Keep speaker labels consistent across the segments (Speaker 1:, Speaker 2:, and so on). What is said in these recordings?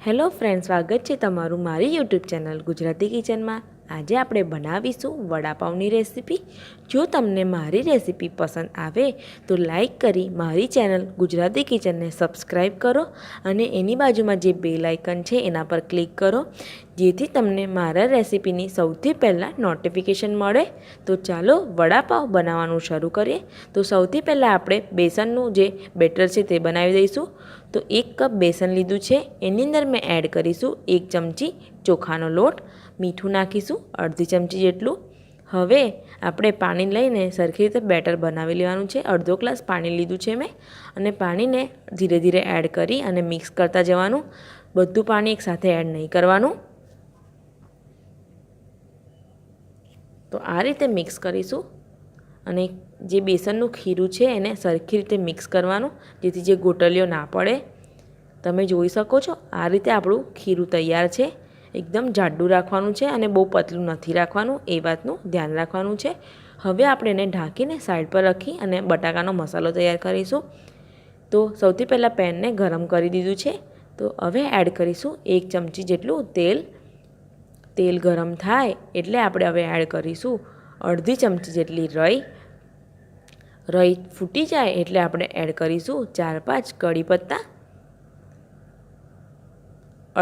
Speaker 1: Hello friend, સ્વાગત છે તમારું મારી યુટ્યુબ ચેનલ ગુજરાતી કિચનમાં। આજે આપણે બનાવીશું વડાપાવની રેસીપી। જો તમને મારી રેસીપી પસંદ આવે તો લાઈક કરી મારી ચેનલ ગુજરાતી કિચનને સબસ્ક્રાઈબ કરો અને એની બાજુમાં જે બેલ આઇકન છે એના પર ક્લિક કરો, જેથી તમને મારા રેસીપીની સૌથી પહેલાં નોટિફિકેશન મળે। તો ચાલો વડાપાવ બનાવવાનું શરૂ કરીએ। તો સૌથી પહેલાં આપણે બેસનનું જે બેટર છે તે બનાવી દઈશું। તો 1 કપ બેસન લીધું છે, એની અંદર મેં એડ કરીશું 1 ચમચી ચોખાનો લોટ, મીઠું નાખીશું અડધી ચમચી જેટલું। હવે આપણે પાણી લઈને સરખી રીતે બેટર બનાવી લેવાનું છે। અડધો ગ્લાસ પાણી લીધું છે મેં, અને પાણીને ધીરે ધીરે એડ કરી અને મિક્સ કરતા જવાનું। બધું પાણી એકસાથે એડ નહીં કરવાનું। તો આ રીતે મિક્સ કરીશું, અને જે બેસનનું ખીરું છે એને સરખી રીતે મિક્સ કરવાનું, જેથી જે ગોટલીઓ ના પડે। તમે જોઈ શકો છો આ રીતે આપણું ખીરું તૈયાર છે। એકદમ જાડું રાખવાનું છે અને બહુ પતલું નથી રાખવાનું, એ વાતનું ધ્યાન રાખવાનું છે। હવે આપણે એને ઢાંકીને સાઈડ પર રાખી અને બટાકાનો મસાલો તૈયાર કરીશું। તો સૌથી પહેલાં પેનને ગરમ કરી દીધું છે। તો હવે એડ કરીશું 1 ચમચી જેટલું તેલ। તેલ ગરમ થાય એટલે આપણે હવે એડ કરીશું અડધી ચમચી જેટલી રઈ। રઈ ફૂટી જાય એટલે આપણે એડ કરીશું 4-5 કડી પત્તા,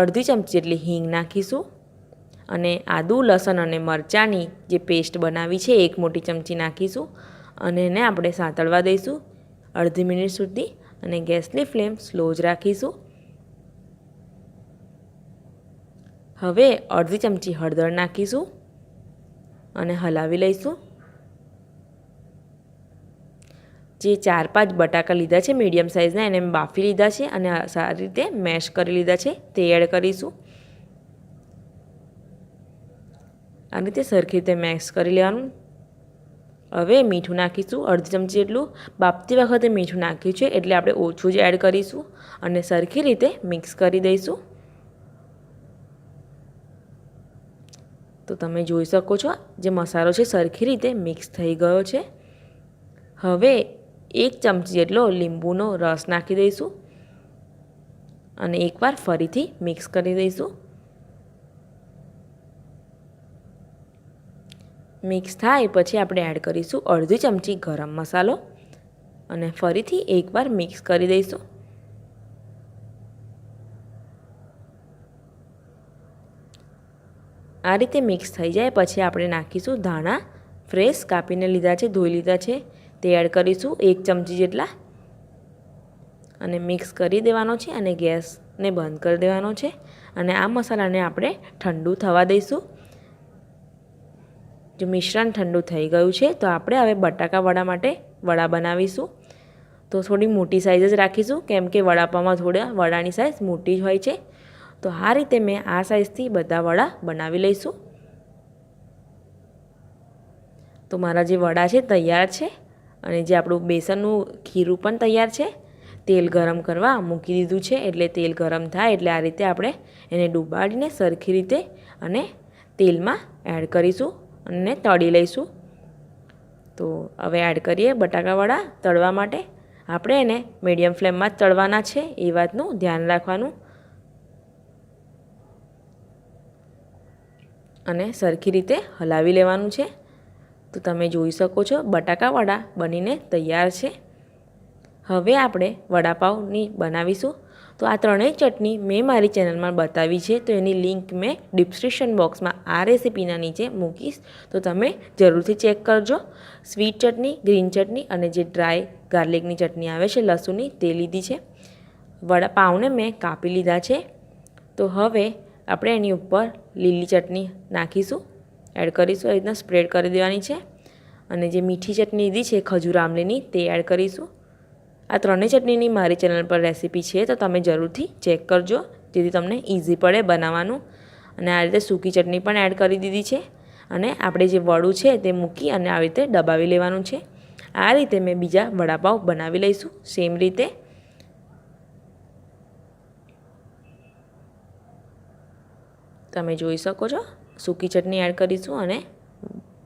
Speaker 1: અડધી ચમચી જેટલી હિંગ નાખીશું, અને આદુ લસણ અને મરચાંની જે પેસ્ટ બનાવી છે 1 મોટી ચમચી નાખીશું, અને એને આપણે સાંતળવા દઈશું અડધી મિનિટ સુધી, અને ગેસની ફ્લેમ સ્લો જ રાખીશું। હવે અડધી ચમચી હળદર નાખીશું અને હલાવી લઈશું। જે 4-5 બટાકા લીધા છે મીડિયમ સાઇઝના, એને બાફી લીધા છે અને સારી રીતે મેશ કરી લીધા છે, તે એડ કરીશું। આ રીતે સરખી રીતે મેશ કરી લેવાનું। હવે મીઠું નાખીશું અડધી ચમચી જેટલું। બાફતી વખતે મીઠું નાખ્યું છે એટલે આપણે ઓછું જ એડ કરીશું, અને સરખી રીતે મિક્સ કરી દઈશું। તો તમે જોઈ શકો છો જે મસાલો છે સરખી રીતે મિક્સ થઈ ગયો છે। હવે 1 ચમચી જેટલો લીંબુનો રસ નાખી દઈશું, અને એકવાર ફરીથી મિક્સ કરી દઈશું। મિક્સ થાય પછી આપણે એડ કરીશું અડધી ચમચી ગરમ મસાલો, અને ફરીથી એકવાર મિક્સ કરી દઈશું। આ રીતે મિક્સ થઈ જાય પછી આપણે નાખીશું ધાણા ફ્રેશ કાપીને લીધા છે, ધોઈ લીધા છે, તે એડ કરીશું 1 ચમચી જેટલા, અને મિક્સ કરી દેવાનો છે, અને ગેસને બંધ કરી દેવાનો છે। અને આ મસાલાને આપણે ઠંડુ થવા દઈશું। જો મિશ્રણ ઠંડુ થઈ ગયું છે તો આપણે હવે બટાકા વડા માટે વડા બનાવીશું। તો થોડી મોટી સાઇઝ જ રાખીશું, કેમ કે વડાપાવમાં થોડા વડાની સાઇઝ મોટી જ હોય છે। તો આ રીતે મેં આ સાઇઝથી બધા વડા બનાવી લઈશું। તો મારા જે વડા છે તૈયાર છે, અને જે આપણું બેસનનું ખીરું પણ તૈયાર છે। તેલ ગરમ કરવા મૂકી દીધું છે, એટલે તેલ ગરમ થાય એટલે આ રીતે આપણે એને ડૂબાડીને સરખી રીતે અને તેલમાં એડ કરીશું અને તળી લઈશું। તો હવે એડ કરીએ બટાકા વડા તળવા માટે। આપણે એને મીડિયમ ફ્લેમમાં જ તળવાના છે, એ વાતનું ધ્યાન રાખવાનું, અને સરખી રીતે હલાવી લેવાનું છે। તો તમે જોઈ શકો છો બટાકા વડા બનીને તૈયાર છે। હવે આપણે વડાપાવની બનાવીશું। તો આ ત્રણેય ચટણી મેં મારી ચેનલમાં બતાવી છે, તો એની લિંક મેં ડિસ્ક્રિપ્શન બોક્સમાં આ રેસીપીના નીચે મૂકીશ, તો તમે જરૂરથી ચેક કરજો। સ્વીટ ચટણી, ગ્રીન ચટણી અને જે ડ્રાય ગાર્લિકની ચટણી આવે છે લસણની, તે લીધી છે। વડાપાવને મેં કાપી લીધા છે। તો હવે આપણે એની ઉપર લીલી ચટણી નાખીશું, એડ કરીશું, એ રીતના સ્પ્રેડ કરી દેવાની છે। અને જે મીઠી ચટણી લીધી છે ખજૂર આમલીની, તે એડ કરીશું। આ ત્રણેય ચટણીની મારી ચેનલ પર રેસીપી છે, તો તમે જરૂરથી ચેક કરજો, જેથી તમને ઇઝી પડે બનાવવાનું। અને આ રીતે સૂકી ચટણી પણ એડ કરી દીધી છે, અને આપણે જે વડું છે તે મૂકી અને આવી રીતે દબાવી લેવાનું છે। આ રીતે મેં બીજા વડાપાવ બનાવી લઈશું સેમ રીતે। તમે જોઈ શકો છો સૂકી ચટણી એડ કરીશું અને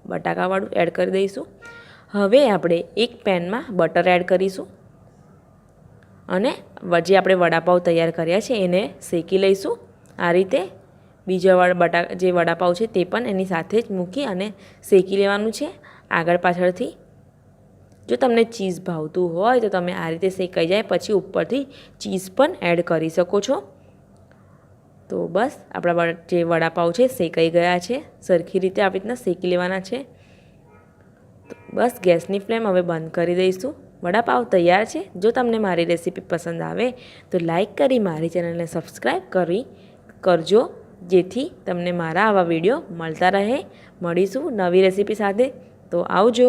Speaker 1: બટાકાવાળું એડ કરી દઈશું। હવે આપણે એક પેનમાં બટર એડ કરીશું, અને જે આપણે વડાપાવ તૈયાર કર્યા છે એને શેકી લઈશું। આ રીતે બીજા જે વડાપાઉં છે તે પણ એની સાથે જ મૂકી અને શેકી લેવાનું છે આગળ પાછળથી. જો તમને ચીઝ ભાવતું હોય તો તમે આ રીતે શેકાઈ જાય પછી ઉપરથી ચીઝ પણ એડ કરી શકો છો. તો બસ આપણા જે વડાપાઉં છે શેકાઈ ગયા છે. સરખી રીતે આવી રીતના શેકી લેવાના છે. તો બસ ગેસની ફ્લેમ હવે બંધ કરી દઈશું. વડાપાઉં તૈયાર છે. જો તમને મારી રેસીપી પસંદ આવે તો લાઈક કરી મારી ચેનલને સબસ્ક્રાઈબ કરજો, જેથી તમને મારા આવા વિડીયો મળતા રહે. મળીશું નવી રેસીપી સાથે. તો આવજો.